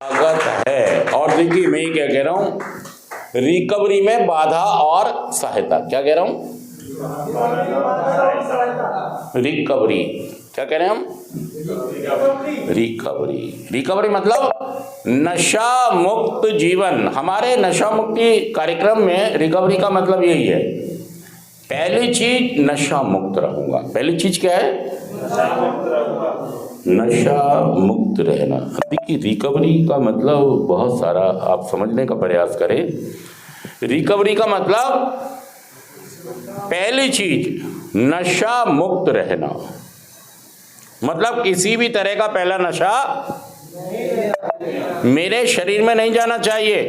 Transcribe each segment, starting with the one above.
स्वागत है। और देखिए मैं क्या कह रहा हूं, रिकवरी में बाधा और सहायता। क्या कह रहा हूं? रिकवरी। क्या कह रहे हैं हम? रिकवरी मतलब नशा मुक्त जीवन। हमारे नशा मुक्ति कार्यक्रम में रिकवरी का मतलब यही है। पहली चीज नशा मुक्त रहूंगा। पहली चीज क्या है? नशा मुक्त रहना। देखिए रिकवरी का मतलब बहुत सारा, आप समझने का प्रयास करें। रिकवरी का मतलब पहली चीज नशा मुक्त रहना, मतलब किसी भी तरह का पहला नशा मेरे शरीर में नहीं जाना चाहिए।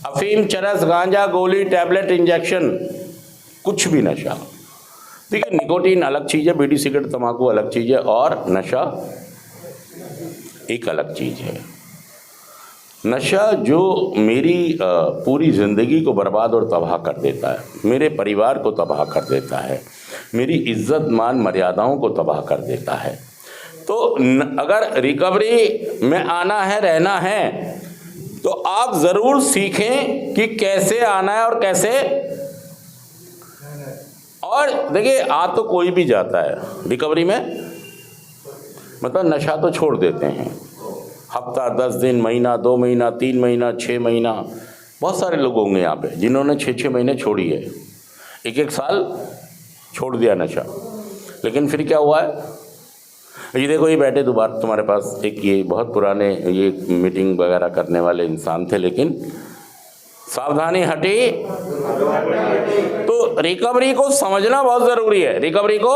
अफीम, चरस, गांजा, गोली, टैबलेट, इंजेक्शन, कुछ भी नशा। देखिए निकोटीन अलग चीज है, बीड़ी सिगरेट तंबाकू अलग चीज है, और नशा एक अलग चीज है। नशा जो मेरी पूरी जिंदगी को बर्बाद और तबाह कर देता है, मेरे परिवार को तबाह कर देता है, मेरी इज्जत मान मर्यादाओं को तबाह कर देता है। तो अगर रिकवरी में आना है, रहना है, तो आप जरूर सीखें कि कैसे आना है और कैसे। और देखिए आ तो कोई भी जाता है रिकवरी में, मतलब नशा तो छोड़ देते हैं। हफ्ता, 10 दिन, महीना, 2 महीना, 3 महीना, 6 महीना। बहुत सारे लोग होंगे यहाँ पे जिन्होंने 6-6 महीने छोड़ी है, 1-1 साल छोड़ दिया नशा। लेकिन फिर क्या हुआ है? ये देखो, ये बैठे दोबारा तुम्हारे पास एक, ये बहुत पुराने ये मीटिंग वगैरह करने वाले इंसान थे, लेकिन सावधानी हटी। तो रिकवरी को समझना बहुत जरूरी है। रिकवरी को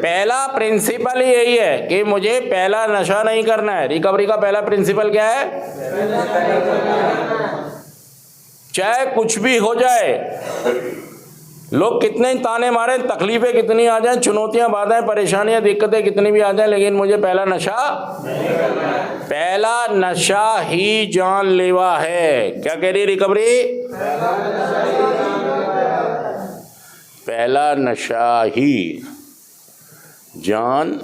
पहला प्रिंसिपल यही है कि मुझे पहला नशा नहीं करना है। रिकवरी का पहला प्रिंसिपल क्या है? चाहे कुछ भी हो जाए, लोग कितने ताने मारे, तकलीफें कितनी आ जाए, चुनौतियां, बाधाएं, परेशानियां, दिक्कतें कितनी भी आ जाए, लेकिन मुझे पहला नशा ही जानलेवा है। क्या कह रही है रिकवरी? पहला नशा ही जान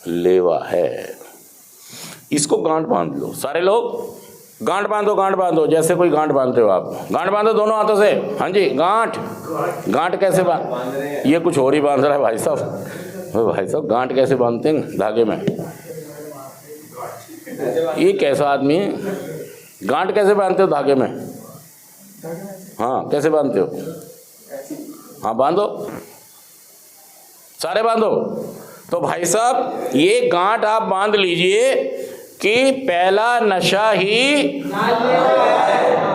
लेवा है। इसको गांठ बांध लो सारे लोग। गांठ बांधो, जैसे कोई गांठ बांधते हो आप। गांठ बांधो दोनों हाथों से। हाँ जी, गांठ कैसे बांध? ये कुछ और ही बांध रहा है भाई साहब। गांठ कैसे बांधते हैं धागे में? ये कैसा आदमी है? गांठ कैसे बांधते हो धागे में? हाँ, कैसे बांधते हो? हाँ बांधो, सारे बांधो। तो भाई साहब ये गांठ आप बांध लीजिए कि पहला नशा ही।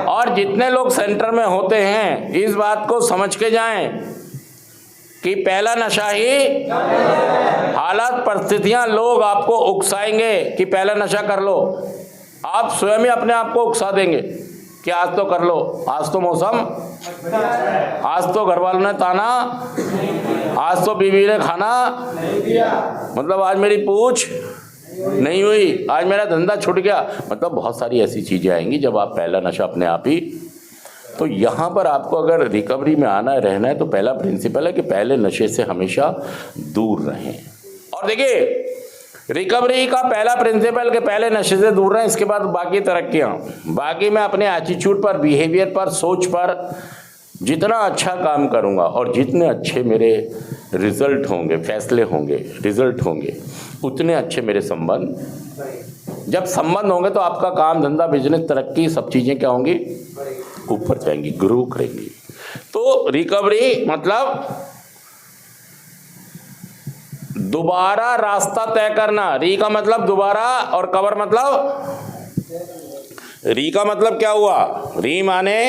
और जितने लोग सेंटर में होते हैं इस बात को समझ के जाएं कि पहला नशा ही। हालात, परिस्थितियां, लोग आपको उकसाएंगे कि पहला नशा कर लो। आप स्वयं ही अपने आप को उकसा देंगे कि आज तो कर लो, आज तो मौसम, आज तो घर वालों ने ताना, आज तो बीवी ने खाना, मतलब आज मेरी पूछ नहीं हुई, आज मेरा धंधा छूट गया। मतलब बहुत सारी ऐसी चीजें आएंगी जब आप पहला नशा अपने आप ही। तो यहाँ पर आपको अगर रिकवरी में आना है, रहना है, तो पहला प्रिंसिपल है कि पहले नशे से हमेशा दूर रहें। और देखिए रिकवरी का पहला प्रिंसिपल के पहले नशे से दूर रहें। इसके बाद बाकी तरक्कियाँ, बाकी मैं अपने एटीट्यूड पर, बिहेवियर पर, सोच पर जितना अच्छा काम करूँगा और जितने अच्छे मेरे रिजल्ट होंगे, फैसले होंगे, रिजल्ट होंगे, उतने अच्छे मेरे संबंध। जब संबंध होंगे तो आपका काम धंधा, बिजनेस, तरक्की, सब चीज़ें क्या होंगी? ऊपर जाएंगी, ग्रो करेंगी। तो रिकवरी मतलब दोबारा रास्ता तय करना। री का मतलब दोबारा, और कवर मतलब, री का मतलब क्या हुआ? री माने,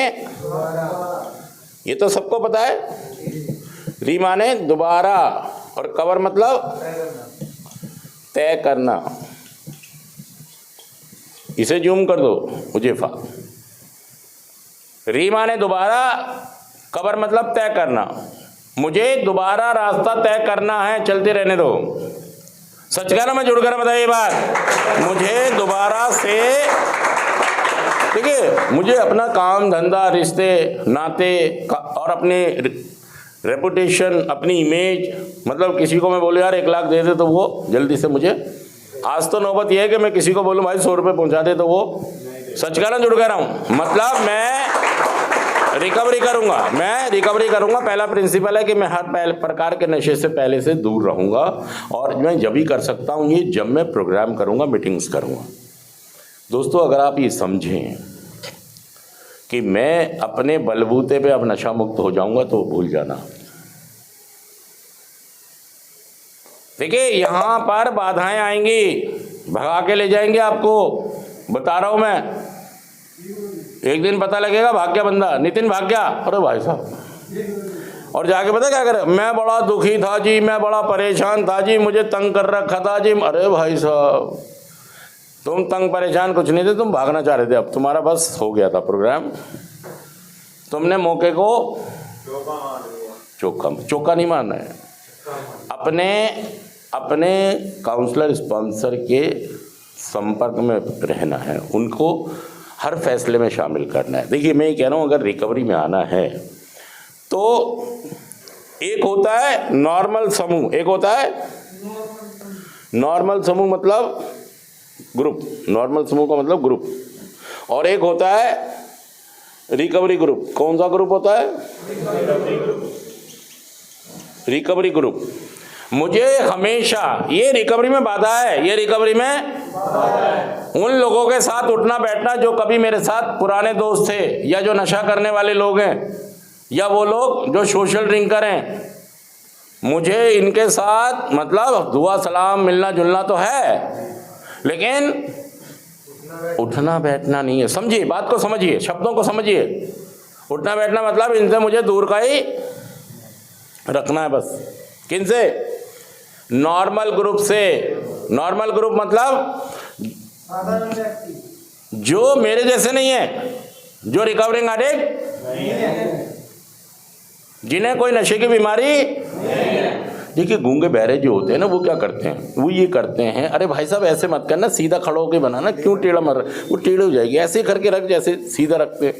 ये तो सबको पता है, री माने दोबारा, और कवर मतलब तय करना। इसे जूम कर दो उजेफा। री माने दोबारा, कवर मतलब तय करना। मुझे दोबारा रास्ता तय करना है, चलते रहने दो। सच कहना, मैं जुड़ कर बताइए बात। मुझे दोबारा से, देखिए मुझे अपना काम धंधा, रिश्ते नाते और अपने रेपुटेशन, अपनी इमेज, मतलब किसी को मैं बोलूँ यार 1 लाख दे दे तो वो जल्दी से मुझे, आज तो नौबत यह है कि मैं किसी को बोलूँ भाई 100 रुपये पहुँचा दे तो वो, सच कह रहा हूँ, मतलब मैं रिकवरी करूँगा। पहला प्रिंसिपल है कि मैं हर प्रकार के नशे से पहले से दूर रहूँगा, और मैं जब भी कर सकता हूँ ये जब मैं प्रोग्राम करूँगा, मीटिंग्स करूँगा। दोस्तों, अगर आप ये समझें कि मैं अपने बलबूते पे अब नशा मुक्त हो जाऊंगा तो भूल जाना। देखिए, यहां पर बाधाएं आएंगी, भगा के ले जाएंगे आपको, बता रहा हूं मैं। एक दिन पता लगेगा भाग गया बंदा, नितिन भाग गया, अरे भाई साहब, और जाके पता क्या करे, मैं बड़ा दुखी था जी, मैं बड़ा परेशान था जी, मुझे तंग कर रखा था जी। अरे भाई साहब, तुम तंग परेशान कुछ नहीं थे, तुम भागना चाह रहे थे, अब तुम्हारा बस हो गया था प्रोग्राम, तुमने मौके को चौका नहीं मारना है। अपने काउंसलर स्पॉन्सर के संपर्क में रहना है, उनको हर फैसले में शामिल करना है। देखिए, मैं ये कह रहा हूँ, अगर रिकवरी में आना है तो एक होता है नॉर्मल समूह, एक होता है नॉर्मल समूह मतलब ग्रुप, नॉर्मल समूह का मतलब ग्रुप, और एक होता है रिकवरी ग्रुप। कौन सा ग्रुप होता है? Recovery group. मुझे हमेशा ये रिकवरी में बाधा है, ये रिकवरी में उन लोगों के साथ उठना बैठना जो कभी मेरे साथ पुराने दोस्त थे, या जो नशा करने वाले लोग हैं, या वो लोग जो सोशल ड्रिंकर हैं, मुझे इनके साथ मतलब दुआ सलाम मिलना जुलना तो है, लेकिन उठना बैठना नहीं है। समझिए, बात को समझिए, शब्दों को समझिए। उठना बैठना मतलब इनसे मुझे दूर का ही रखना है बस। किनसे? नॉर्मल ग्रुप से। नॉर्मल ग्रुप मतलब जो मेरे जैसे नहीं है, जो रिकवरिंग एडिक्ट नहीं है, जिन्हें कोई नशे की बीमारी नहीं है। देखिए, गूंगे बहरे जो होते हैं ना, वो क्या करते हैं, वो ये करते हैं, अरे भाई साहब ऐसे मत करना, सीधा खड़ा होकर बनाना, क्यों टेढ़ा मर, वो टेढ़े हो जाएगी, ऐसे करके रख जैसे सीधा रखते हैं।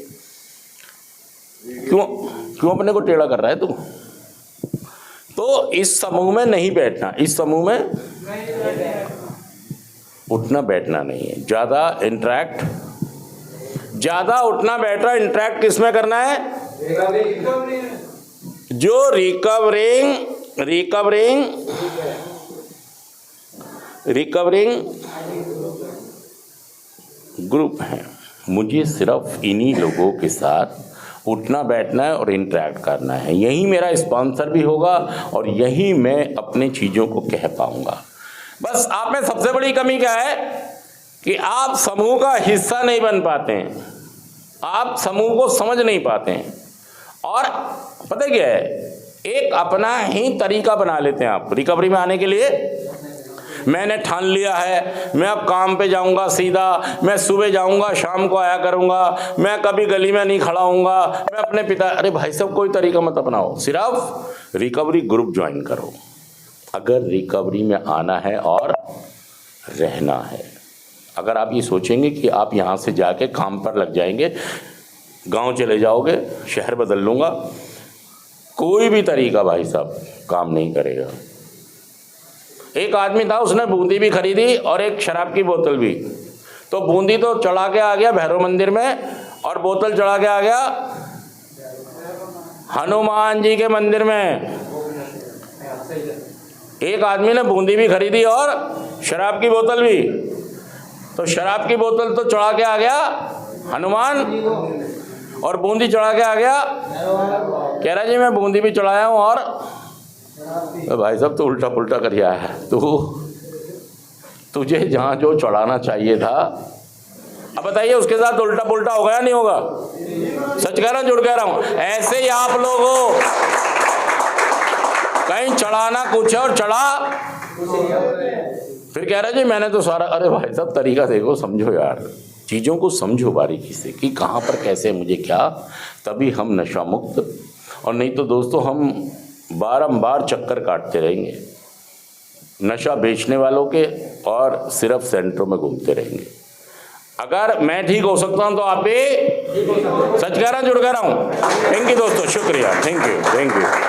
क्यों अपने को टेढ़ा कर रहा है तू? तो इस समूह में नहीं बैठना, इस समूह में उठना बैठना नहीं है। ज्यादा इंटरेक्ट, ज्यादा उठना बैठना इंटरेक्ट किस में करना है? जो रिकवरिंग ग्रुप है, मुझे सिर्फ इन्हीं लोगों के साथ उठना बैठना है और इंटरेक्ट करना है। यही मेरा स्पॉन्सर भी होगा और यही मैं अपने चीज़ों को कह पाऊंगा। बस आप में सबसे बड़ी कमी क्या है कि आप समूह का हिस्सा नहीं बन पाते हैं, आप समूह को समझ नहीं पाते हैं, और पता क्या है, एक अपना ही तरीका बना लेते हैं आप रिकवरी में आने के लिए। मैंने ठान लिया है, मैं अब काम पे जाऊंगा सीधा, मैं सुबह जाऊंगा शाम को आया करूंगा, मैं कभी गली में नहीं खड़ा हूंगा, मैं अपने पिता। अरे भाई साहब, कोई तरीका मत अपनाओ, सिर्फ रिकवरी ग्रुप ज्वाइन करो अगर रिकवरी में आना है और रहना है। अगर आप ये सोचेंगे कि आप यहाँ से जाके काम पर लग जाएंगे, गांव चले जाओगे, शहर बदल लूँगा, कोई भी तरीका भाई साहब काम नहीं करेगा। एक आदमी था, उसने बूंदी भी खरीदी और एक शराब की बोतल भी। तो बूंदी तो चढ़ा के आ गया भैरव मंदिर में, और बोतल चढ़ा के आ गया हनुमान जी के मंदिर में। एक आदमी ने बूंदी भी खरीदी और शराब की बोतल भी। तो शराब की बोतल तो चढ़ा के आ गया हनुमान, और बूंदी चढ़ा के आ गया, कह रहा जी मैं बूंदी भी चढ़ाया हूँ और तो भाई साहब तो उल्टा पुल्टा कर आया है। तो तुझे जहाँ जो चढ़ाना चाहिए था, अब बताइए उसके साथ उल्टा पुल्टा होगा या नहीं होगा? सच कह रहा हूँ, जुड़ कह रहा हूँ। ऐसे ही आप लोग हो, कहीं चढ़ाना कुछ है और चढ़ा फिर कह रहा जी मैंने तो सारा। अरे भाई साहब तरीका देखो, समझो यार, चीज़ों को समझो बारीकी से कि कहाँ पर कैसे मुझे क्या, तभी हम नशा मुक्त। और नहीं तो दोस्तों हम बारंबार चक्कर काटते रहेंगे नशा बेचने वालों के और सिर्फ सेंटरों में घूमते रहेंगे। अगर मैं ठीक हो सकता हूं तो आप भी, सच कह रहा हूं, जुड़ कह रहा हूं। थैंक यू दोस्तों, शुक्रिया, थैंक यू।